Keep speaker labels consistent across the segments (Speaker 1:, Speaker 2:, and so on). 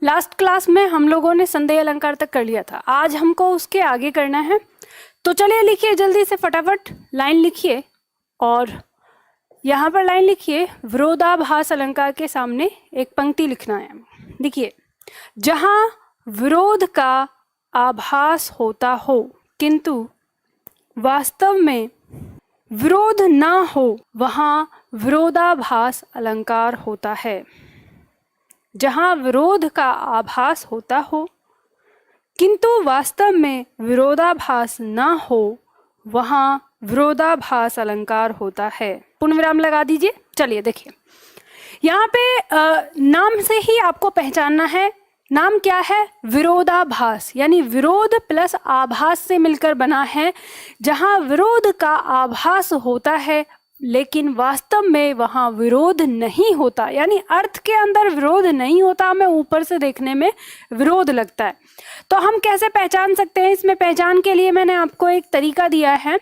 Speaker 1: Last class में हम लोगों ने संदेह अलंकार तक कर लिया था। आज हमको उसके आगे करना है। तो चलिए लिखिए जल्दी से, फटाफट लाइन लिखिए और यहाँ पर लाइन लिखिए। विरोधाभास अलंकार के सामने एक पंक्ति लिखना है। देखिए, जहाँ विरोध का आभास होता हो किंतु वास्तव में विरोध ना हो, वहाँ विरोधाभास अलंकार होता है। जहाँ विरोध का आभास होता हो किंतु वास्तव में विरोधाभास ना हो, वहाँ विरोधाभास अलंकार होता है। पूर्ण विराम लगा दीजिए। चलिए देखिए, यहाँ पे नाम से ही आपको पहचानना है। नाम क्या है? विरोधाभास, यानी विरोध प्लस आभास से मिलकर बना है। जहाँ विरोध का आभास होता है लेकिन वास्तव में वहाँ विरोध नहीं होता, यानी अर्थ के अंदर विरोध नहीं होता, हमें ऊपर से देखने में विरोध लगता है। तो हम कैसे पहचान सकते हैं? इसमें पहचान के लिए मैंने आपको एक तरीका दिया है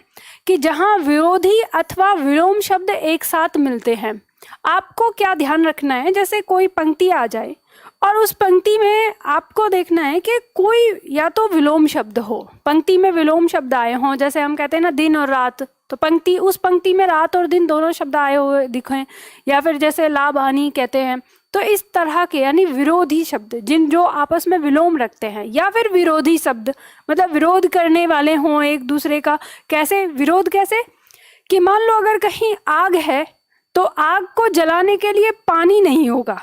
Speaker 1: कि जहाँ विरोधी अथवा विलोम शब्द एक साथ मिलते हैं, आपको क्या ध्यान रखना है। जैसे कोई पंक्ति आ जाए और उस पंक्ति में आपको देखना है कि कोई या तो विलोम शब्द हो, पंक्ति में विलोम शब्द आए हों। जैसे हम कहते हैं ना दिन और रात, तो पंक्ति, उस पंक्ति में रात और दिन दोनों शब्द आए हुए दिखें, या फिर जैसे लाभ हानि कहते हैं, तो इस तरह के यानी विरोधी शब्द जिन जो आपस में विलोम रखते हैं, या फिर विरोधी शब्द मतलब विरोध करने वाले हों एक दूसरे का। कैसे विरोध? कैसे कि मान लो अगर कहीं आग है तो आग को जलाने के लिए पानी नहीं होगा,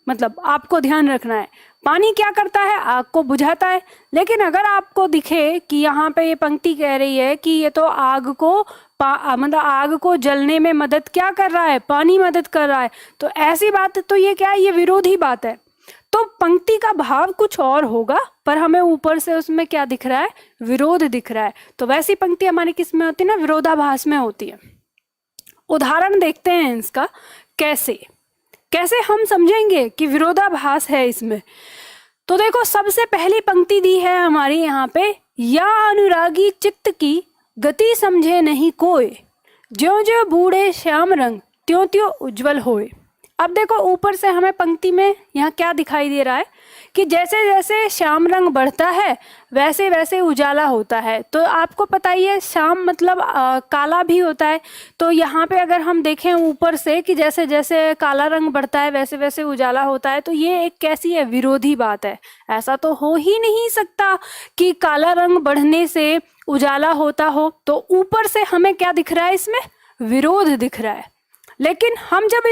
Speaker 1: मतलब आपको ध्यान रखना है, पानी क्या करता है? आग को बुझाता है। लेकिन अगर आपको दिखे कि यहाँ पे ये पंक्ति कह रही है कि ये तो आग को मतलब आग को जलने में मदद क्या कर रहा है? पानी मदद कर रहा है। तो ऐसी बात, तो ये क्या है? ये विरोधी बात है। तो पंक्ति का भाव कुछ और होगा पर हमें ऊपर से उसमें क्या दिख रहा है? विरोध दिख रहा है। तो वैसी पंक्ति हमारी किस में होती है ना? विरोधाभास में होती है। उदाहरण देखते हैं इसका, कैसे हम समझेंगे कि विरोधाभास है इसमें। तो देखो, सबसे पहली पंक्ति दी है हमारी यहाँ पे, या अनुरागी चित्त की गति समझे नहीं कोय, ज्यों ज्यों बूढ़े श्याम रंग त्यों त्यों उज्जवल होए। अब देखो ऊपर से हमें पंक्ति में यहाँ क्या दिखाई दे रहा है कि जैसे जैसे श्याम रंग बढ़ता है वैसे वैसे उजाला होता है। तो आपको पता ही है श्याम मतलब काला भी होता है। तो यहाँ पे अगर हम देखें ऊपर से कि जैसे जैसे काला रंग बढ़ता है वैसे वैसे उजाला होता है, तो ये एक कैसी है? विरोधी बात है। ऐसा तो हो ही नहीं सकता कि काला रंग बढ़ने से उजाला होता हो। तो ऊपर से हमें क्या दिख रहा है? इसमें विरोध दिख रहा है। लेकिन हम जब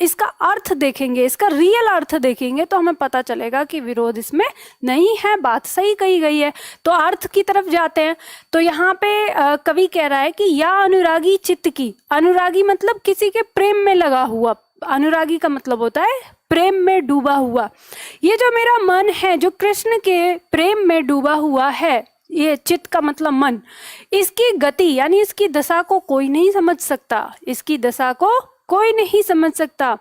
Speaker 1: इसका अर्थ देखेंगे, इसका रियल अर्थ देखेंगे, तो हमें पता चलेगा कि विरोध इसमें नहीं है, बात सही कही गई है। तो अर्थ की तरफ जाते हैं। तो यहाँ पे कवि कह रहा है कि या अनुरागी चित्त की, अनुरागी मतलब किसी के प्रेम में लगा हुआ, अनुरागी का मतलब होता है प्रेम में डूबा हुआ। ये जो मेरा मन है जो कृष्ण के प्रेम में डूबा हुआ है, ये चित्त का मतलब मन, इसकी गति यानी इसकी दशा को कोई नहीं समझ सकता, इसकी दशा को कोई नहीं समझ सकता।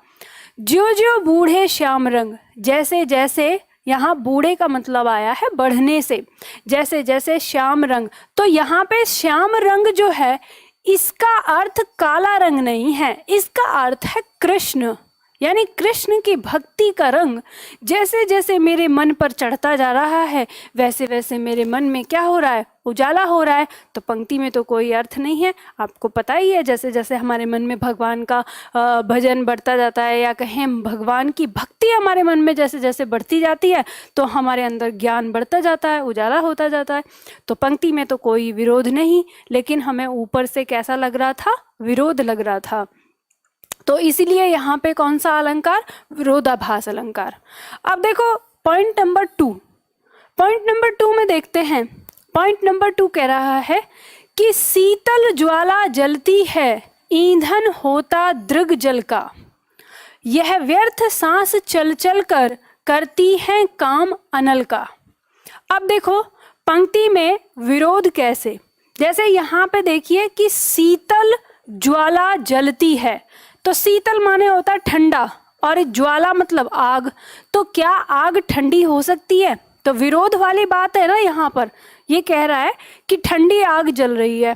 Speaker 1: ज्यों ज्यों बूढ़े श्याम रंग, जैसे जैसे, यहाँ बूढ़े का मतलब आया है बढ़ने से, जैसे जैसे श्याम रंग, तो यहाँ पे श्याम रंग जो है इसका अर्थ काला रंग नहीं है, इसका अर्थ है कृष्ण, यानी कृष्ण की भक्ति का रंग जैसे जैसे मेरे मन पर चढ़ता जा रहा है वैसे वैसे मेरे मन में क्या हो रहा है? उजाला हो रहा है। तो पंक्ति में तो कोई अर्थ नहीं है। आपको पता ही है, जैसे जैसे हमारे मन में भगवान का भजन बढ़ता जाता है, या कहें भगवान की भक्ति हमारे मन में जैसे जैसे बढ़ती जाती है, तो हमारे अंदर ज्ञान बढ़ता जाता है, उजाला होता जाता है। तो पंक्ति में तो कोई विरोध नहीं, लेकिन हमें ऊपर से कैसा लग रहा था? विरोध लग रहा था। तो इसीलिए यहाँ पे कौन सा अलंकार? विरोधाभास अलंकार। अब देखो पॉइंट नंबर 2, पॉइंट नंबर 2 में देखते हैं। पॉइंट नंबर 2 कह रहा है कि शीतल ज्वाला जलती है, ईंधन होता दृग जल का, यह व्यर्थ सांस चल चल कर करती है काम अनल का। अब देखो पंक्ति में विरोध कैसे, जैसे यहाँ पे देखिए कि शीतल ज्वाला जलती है, तो शीतल माने होता है ठंडा और ज्वाला मतलब आग। तो क्या आग ठंडी हो सकती है? तो विरोध वाली बात है ना। यहाँ पर ये कह रहा है कि ठंडी आग जल रही है,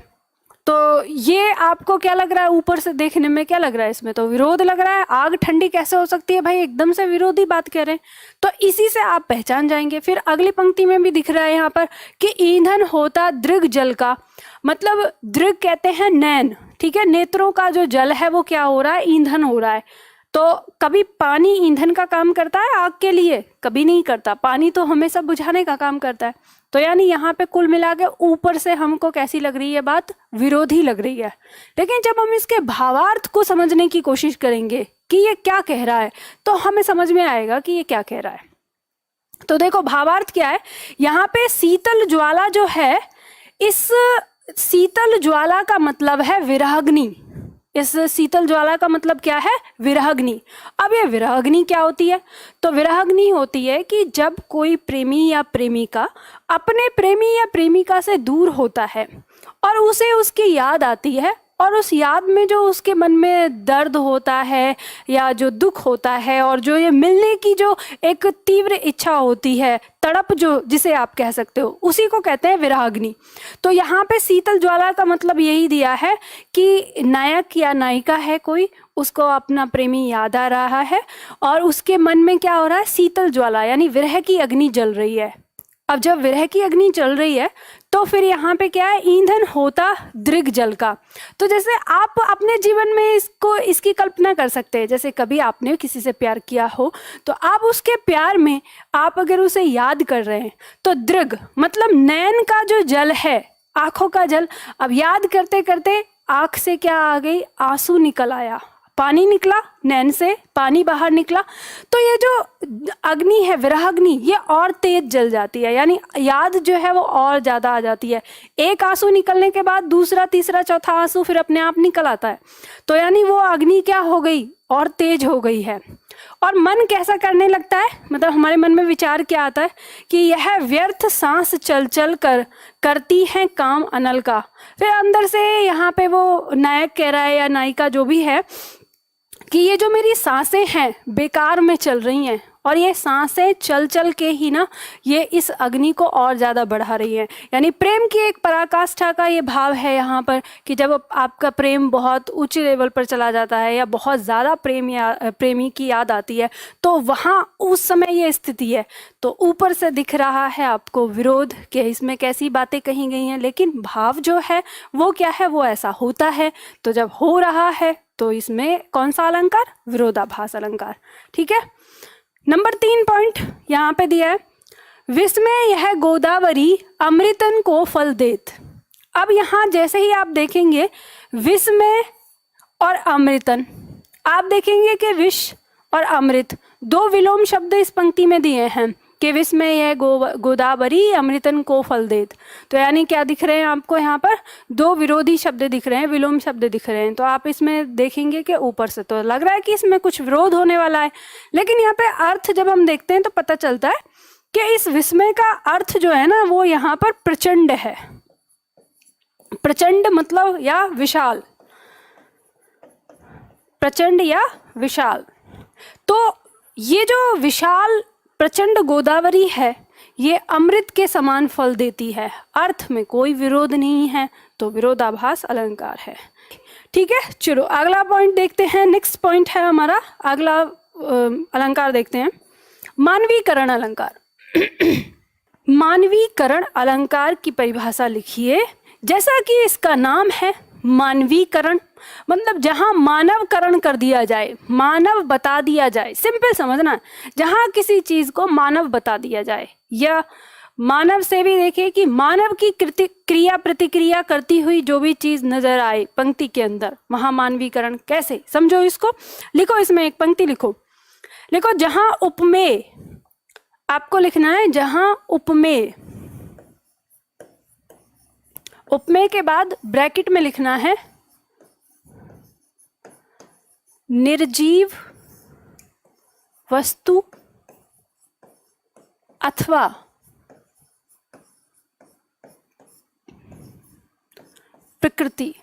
Speaker 1: तो ये आपको क्या लग रहा है, ऊपर से देखने में क्या लग रहा है, इसमें तो विरोध लग रहा है। आग ठंडी कैसे हो सकती है भाई, एकदम से विरोधी बात कह रहे हैं। तो इसी से आप पहचान जाएंगे। फिर अगली पंक्ति में भी दिख रहा है यहाँ पर कि ईंधन होता दृग जल का, मतलब दृग कहते हैं नैन, ठीक है, नेत्रों का जो जल है वो क्या हो रहा है, ईंधन हो रहा है। तो कभी पानी ईंधन का काम करता है आग के लिए, कभी नहीं करता। पानी तो हमेशा बुझाने का काम करता है। तो यानी यहाँ पे कुल मिला के ऊपर से हमको कैसी लग रही है बात, विरोधी लग रही है। लेकिन जब हम इसके भावार्थ को समझने की कोशिश करेंगे कि ये क्या कह रहा है, तो हमें समझ में आएगा कि ये क्या कह रहा है। तो देखो भावार्थ क्या है, यहाँ पे शीतल ज्वाला जो है, इस शीतल ज्वाला का मतलब है विरहाग्नि। इस शीतल ज्वाला का मतलब क्या है, विरहाग्नि। अब ये विरहाग्नि क्या होती है, तो विरहाग्नि होती है कि जब कोई प्रेमी या प्रेमिका अपने प्रेमी या प्रेमिका से दूर होता है और उसे उसकी याद आती है, और उस याद में जो उसके मन में दर्द होता है या जो दुख होता है, और जो ये मिलने की जो एक तीव्र इच्छा होती है, तड़प जो जिसे आप कह सकते हो, उसी को कहते हैं विरहाग्नि। तो यहाँ पे शीतल ज्वाला का मतलब यही दिया है कि नायक या नायिका है कोई, उसको अपना प्रेमी याद आ रहा है और उसके मन में क्या हो रहा है, शीतल ज्वाला यानी विरह की अग्नि जल रही है। अब जब विरह की अग्नि चल रही है तो फिर यहाँ पे क्या है, ईंधन होता दृग जल का। तो जैसे आप अपने जीवन में इसकी कल्पना कर सकते हैं, जैसे कभी आपने किसी से प्यार किया हो, तो आप उसके प्यार में आप अगर उसे याद कर रहे हैं, तो दृग मतलब नैन का जो जल है, आंखों का जल, अब याद करते करते आंख से क्या आ गई, आंसू निकल आया, पानी निकला, नैन से पानी बाहर निकला। तो ये जो अग्नि है विरहाग्नि, ये और तेज जल जाती है, यानी याद जो है वो और ज़्यादा आ जाती है। एक आंसू निकलने के बाद दूसरा, तीसरा, चौथा आंसू फिर अपने आप निकल आता है। तो यानी वो अग्नि क्या हो गई, और तेज हो गई है। और मन कैसा करने लगता है, मतलब हमारे मन में विचार क्या आता है कि यह व्यर्थ सांस चल चल कर करती है काम अनल का। फिर अंदर से यहाँ पे वो नायक कह रहा है या नायिका जो भी है कि ये जो मेरी सांसें हैं बेकार में चल रही हैं, और ये सांसें चल चल के ही ना ये इस अग्नि को और ज़्यादा बढ़ा रही हैं। यानी प्रेम की एक पराकाष्ठा का ये भाव है यहाँ पर कि जब आपका प्रेम बहुत उच्च लेवल पर चला जाता है या बहुत ज़्यादा प्रेमी की याद आती है, तो वहाँ उस समय ये स्थिति है। तो ऊपर से दिख रहा है आपको विरोध कि इसमें कैसी बातें कही गई हैं, लेकिन भाव जो है वो क्या है, वो ऐसा होता है। तो जब हो रहा है तो इसमें कौन सा अलंकार, विरोधाभास अलंकार। ठीक है, नंबर 3 पॉइंट यहाँ पे दिया है, विस्मय यह गोदावरी अमृतन को फल देत। अब यहाँ जैसे ही आप देखेंगे विस्मय और अमृतन, आप देखेंगे कि विष और अमृत दो विलोम शब्द इस पंक्ति में दिए हैं कि विस्मय यह गोदावरी अमृतन को फल देत। तो यानी क्या दिख रहे हैं आपको, यहाँ पर दो विरोधी शब्द दिख रहे हैं, विलोम शब्द दिख रहे हैं। तो आप इसमें देखेंगे कि ऊपर से तो लग रहा है कि इसमें कुछ विरोध होने वाला है, लेकिन यहाँ पे अर्थ जब हम देखते हैं तो पता चलता है कि इस विस्मय का अर्थ जो है ना वो यहाँ पर प्रचंड है। प्रचंड मतलब या विशाल, प्रचंड या विशाल। तो ये जो विशाल प्रचंड गोदावरी है ये अमृत के समान फल देती है, अर्थ में कोई विरोध नहीं है, तो विरोधाभास अलंकार है। ठीक है, चलो अगला पॉइंट देखते हैं। नेक्स्ट पॉइंट है हमारा, अगला अलंकार देखते हैं, मानवीकरण अलंकार। मानवीकरण अलंकार की परिभाषा लिखिए। जैसा कि इसका नाम है मानवीकरण, मतलब जहां मानवकरण कर दिया जाए, मानव बता दिया जाए, सिंपल समझना, जहां किसी चीज को मानव बता दिया जाए, या मानव से भी देखिए कि मानव की क्रिया प्रतिक्रिया करती हुई जो भी चीज नजर आए पंक्ति के अंदर, वहां मानवीकरण। कैसे समझो इसको, लिखो इसमें एक पंक्ति लिखो, लिखो जहां उपमेय, आपको लिखना है जहां उपमेय, उपमेय के बाद ब्रैकेट में लिखना है निर्जीव वस्तु अथवा प्रकृति,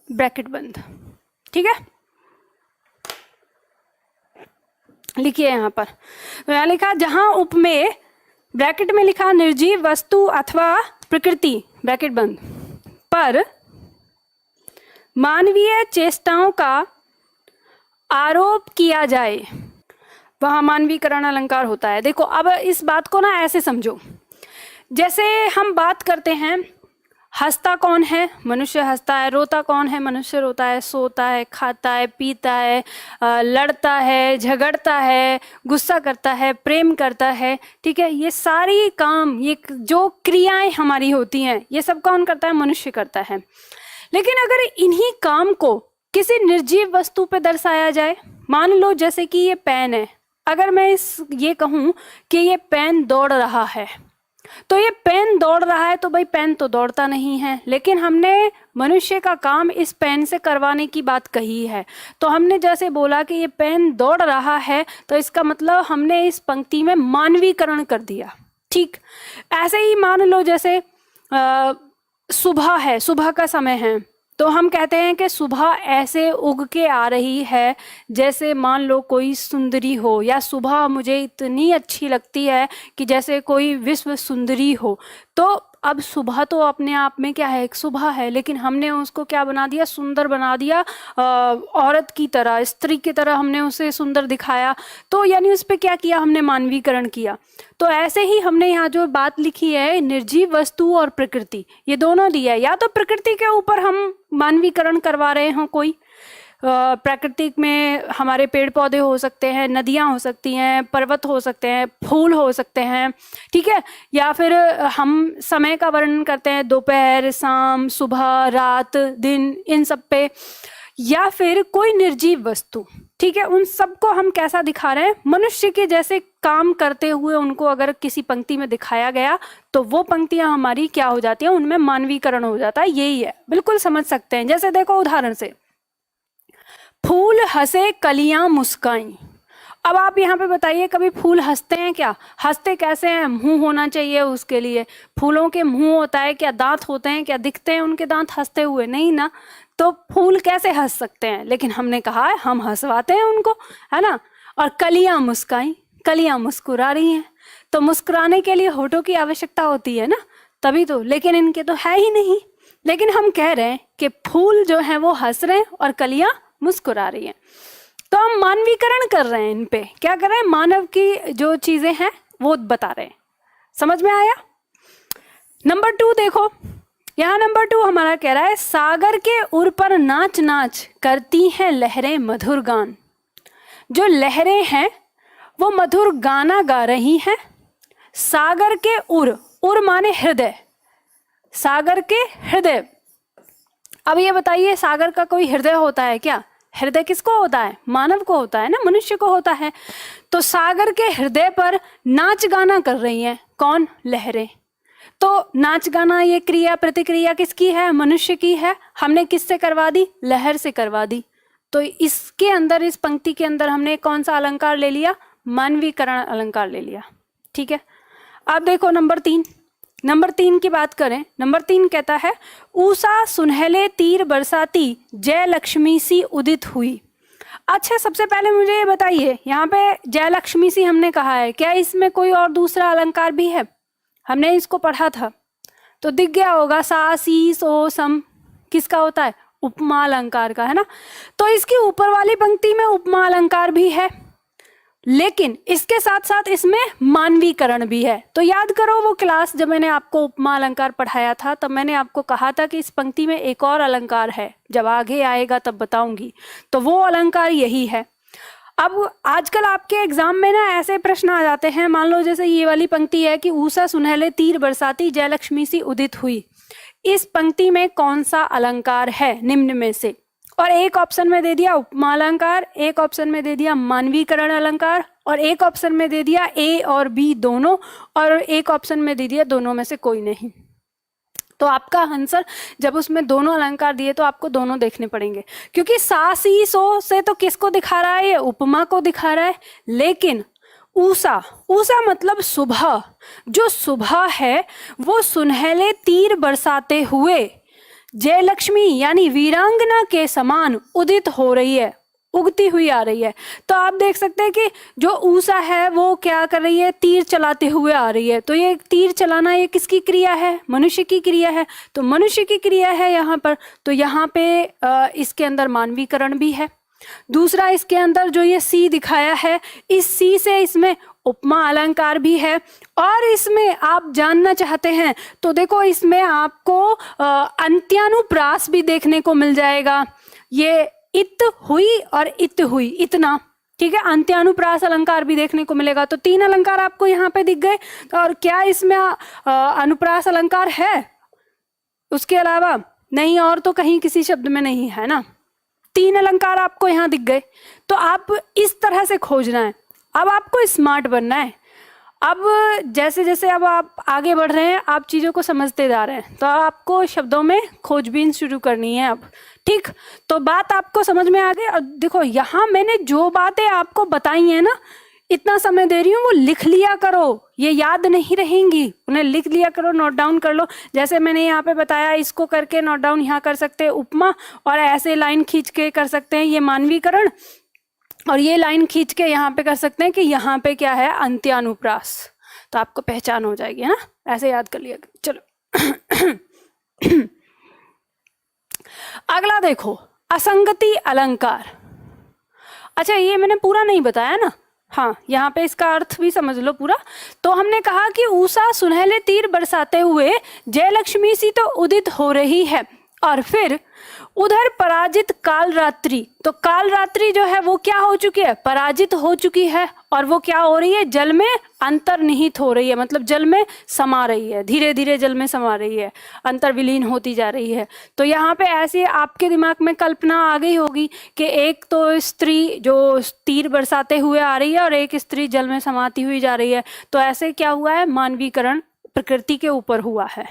Speaker 1: ब्रैकेट बंद। ठीक है, लिखिए यहाँ पर, तो यहाँ लिखा जहां उपमेय, ब्रैकेट में लिखा निर्जीव वस्तु अथवा प्रकृति, ब्रैकेट बंद, पर मानवीय चेष्टाओं का आरोप किया जाए, वहाँ मानवीकरण अलंकार होता है। देखो अब इस बात को ना ऐसे समझो, जैसे हम बात करते हैं हंसता कौन है, मनुष्य हंसता है, रोता कौन है, मनुष्य रोता है, सोता है, खाता है, पीता है, लड़ता है, झगड़ता है, गुस्सा करता है, प्रेम करता है, ठीक है। ये सारी काम, ये जो क्रियाएं हमारी होती हैं, ये सब कौन करता है, मनुष्य करता है। लेकिन अगर इन्हीं काम को किसी निर्जीव वस्तु पे दर्शाया जाए, मान लो जैसे कि ये पेन है, अगर मैं ये कहूँ कि ये पेन दौड़ रहा है, तो ये पेन दौड़ रहा है, तो भाई पेन तो दौड़ता नहीं है, लेकिन हमने मनुष्य का काम इस पेन से करवाने की बात कही है। तो हमने जैसे बोला कि ये पेन दौड़ रहा है, तो इसका मतलब हमने इस पंक्ति में मानवीकरण कर दिया, ठीक। ऐसे ही मान लो जैसे सुबह है, सुबह का समय है, तो हम कहते हैं कि सुबह ऐसे उग के आ रही है जैसे मान लो कोई सुंदरी हो, या सुबह मुझे इतनी अच्छी लगती है कि जैसे कोई विश्व सुंदरी हो। तो अब सुबह तो अपने आप में क्या है, एक सुबह है, लेकिन हमने उसको क्या बना दिया, सुंदर बना दिया, औरत की तरह, स्त्री की तरह हमने उसे सुंदर दिखाया। तो यानी उस पर क्या किया, हमने मानवीकरण किया। तो ऐसे ही हमने यहाँ जो बात लिखी है, निर्जीव वस्तु और प्रकृति, ये दोनों दिया है। या तो प्रकृति के ऊपर हम मानवीकरण करवा रहे हों, कोई प्राकृतिक में हमारे पेड़ पौधे हो सकते हैं, नदियाँ हो सकती हैं, पर्वत हो सकते हैं, फूल हो सकते हैं, ठीक है। या फिर हम समय का वर्णन करते हैं, दोपहर, शाम, सुबह, रात, दिन, इन सब पे। या फिर कोई निर्जीव वस्तु, ठीक है, उन सबको हम कैसा दिखा रहे हैं, मनुष्य के जैसे काम करते हुए उनको अगर किसी पंक्ति में दिखाया गया, तो वो पंक्तियां हमारी क्या हो जाती हैं, उनमें मानवीकरण हो जाता है। यही है, बिल्कुल समझ सकते हैं। जैसे देखो उदाहरण से, फूल हंसे कलियां मुस्काई। अब आप यहाँ पे बताइए, कभी फूल हंसते हैं क्या? हंसते कैसे हैं? मुंह होना चाहिए उसके लिए। फूलों के मुंह होता है क्या? दांत होते हैं क्या? दिखते हैं उनके दांत हंसते हुए? नहीं ना। तो फूल कैसे हंस सकते हैं? लेकिन हमने कहा है हम हंसवाते हैं उनको, है ना। और कलियां मुस्काई, कलियां मुस्कुरा रही हैं, तो मुस्कुराने के लिए होठों की आवश्यकता होती है ना, तभी तो। लेकिन इनके तो है ही नहीं। लेकिन हम कह रहे हैं कि फूल जो है वो हंस रहे हैं और कलियां मुस्कुरा रही हैं। तो हम मानवीकरण कर रहे हैं, इन पे क्या कर रहे हैं, मानव की जो चीजें हैं वो बता रहे हैं। समझ में आया? नंबर 2 देखो, यहाँ नंबर 2 हमारा कह रहा है, सागर के उर पर नाच नाच करती हैं लहरें मधुर गान। जो लहरें हैं वो मधुर गाना गा रही हैं। सागर के उर, उर माने हृदय, सागर के हृदय। अब ये बताइए, सागर का कोई हृदय होता है क्या? हृदय किसको होता है? मानव को होता है ना, मनुष्य को होता है। तो सागर के हृदय पर नाच गाना कर रही हैं कौन? लहरें। तो नाच गाना, ये क्रिया प्रतिक्रिया किसकी है? मनुष्य की है। हमने किससे करवा दी? लहर से करवा दी। तो इसके अंदर, इस पंक्ति के अंदर हमने कौन सा अलंकार ले लिया? मानवीकरण अलंकार ले लिया, ठीक है। अब देखो नंबर 3, नंबर 3 की बात करें। नंबर 3 कहता है, ऊषा सुनहले तीर बरसाती जय लक्ष्मी सी उदित हुई। अच्छा, सबसे पहले मुझे ये बताइए, यहाँ पे जय लक्ष्मी सी हमने कहा है, क्या इसमें कोई और दूसरा अलंकार भी है? हमने इसको पढ़ा था तो दिख गया होगा, सा सी सो सम किसका होता है? उपमा अलंकार का, है ना। तो इसकी ऊपर वाली पंक्ति में उपमा अलंकार भी है, लेकिन इसके साथ साथ इसमें मानवीकरण भी है। तो याद करो वो क्लास जब मैंने आपको उपमा अलंकार पढ़ाया था, तब मैंने आपको कहा था कि इस पंक्ति में एक और अलंकार है, जब आगे आएगा तब बताऊंगी। तो वो अलंकार यही है। अब आजकल आपके एग्जाम में ना ऐसे प्रश्न आ जाते हैं, मान लो जैसे ये वाली पंक्ति है कि ऊषा सुनहले तीर बरसाती जय लक्ष्मी सी उदित हुई। इस पंक्ति में कौन सा अलंकार है निम्न में से? और एक ऑप्शन में दे दिया उपमा अलंकार, एक ऑप्शन में दे दिया मानवीकरण अलंकार, और एक ऑप्शन में दे दिया ए और बी दोनों, और एक ऑप्शन में दे दिया दोनों में से कोई नहीं। तो आपका आंसर, जब उसमें दोनों अलंकार दिए तो आपको दोनों देखने पड़ेंगे, क्योंकि सा सी सो से तो किसको दिखा रहा है? ये उपमा को दिखा रहा है। लेकिन ऊषा, ऊषा मतलब सुबह, जो सुबह है वो सुनहले तीर बरसाते हुए जय लक्ष्मी यानी वीरांगना के समान उदित हो रही है। उगती हुई आ रही है। तो आप देख सकते हैं कि जो ऊषा है वो क्या कर रही है, तीर चलाते हुए आ रही है। तो ये तीर चलाना ये किसकी क्रिया है, मनुष्य की क्रिया है। तो मनुष्य की क्रिया है यहाँ पर। तो यहाँ पे इसके अंदर मानवीकरण भी है। दूसरा, इसके अंदर जो ये सी दिखाया है, इस सी से इसमें उपमा अलंकार भी है। और इसमें आप जानना चाहते हैं तो देखो, इसमें आपको अंत्यानुप्रास भी देखने को मिल जाएगा। ये इत हुई और इत हुई, इतना, ठीक है। अंत्यानुप्रास अलंकार भी देखने को मिलेगा। तो 3 अलंकार आपको यहाँ पे दिख गए। और क्या इसमें अनुप्रास अलंकार है उसके अलावा? नहीं, और तो कहीं किसी शब्द में नहीं है ना। 3 अलंकार आपको यहाँ दिख गए। तो आप इस तरह से खोजना है। अब आपको स्मार्ट बनना है। अब जैसे जैसे अब आप आगे बढ़ रहे हैं, आप चीज़ों को समझते जा रहे हैं, तो आपको शब्दों में खोजबीन शुरू करनी है अब, ठीक। तो बात आपको समझ में आ गई। और देखो, यहाँ मैंने जो बातें आपको बताई हैं ना, इतना समय दे रही हूँ, वो लिख लिया करो। ये याद नहीं रहेंगी, उन्हें लिख लिया करो, नोट डाउन कर लो। जैसे मैंने यहाँ पे बताया, इसको करके नोट डाउन यहाँ कर सकते हैं उपमा, और ऐसे लाइन खींच के कर सकते हैं ये मानवीकरण, और ये लाइन खींच के यहाँ पे कर सकते हैं कि यहाँ पे क्या है, अंत्यानुप्रास। तो आपको पहचान हो जाएगी, है ना। ऐसे याद कर लिया। चलो अगला देखो, असंगति अलंकार। अच्छा, ये मैंने पूरा नहीं बताया ना। हाँ, यहाँ पे इसका अर्थ भी समझ लो पूरा। तो हमने कहा कि ऊषा सुनहले तीर बरसाते हुए जयलक्ष्मी सी तो उदित हो रही है, और फिर उधर पराजित कालरात्रि। तो कालरात्रि जो है वो क्या हो चुकी है, पराजित हो चुकी है। और वो क्या हो रही है, जल में अंतर्निहित हो रही है, मतलब जल में समा रही है, धीरे धीरे जल में समा रही है, अंतर्विलीन होती जा रही है। तो यहाँ पे ऐसे आपके दिमाग में कल्पना आ गई होगी कि एक तो स्त्री जो तीर बरसाते हुए आ रही है और एक स्त्री जल में समाती हुई जा रही है। तो ऐसे क्या हुआ है, मानवीकरण प्रकृति के ऊपर हुआ है।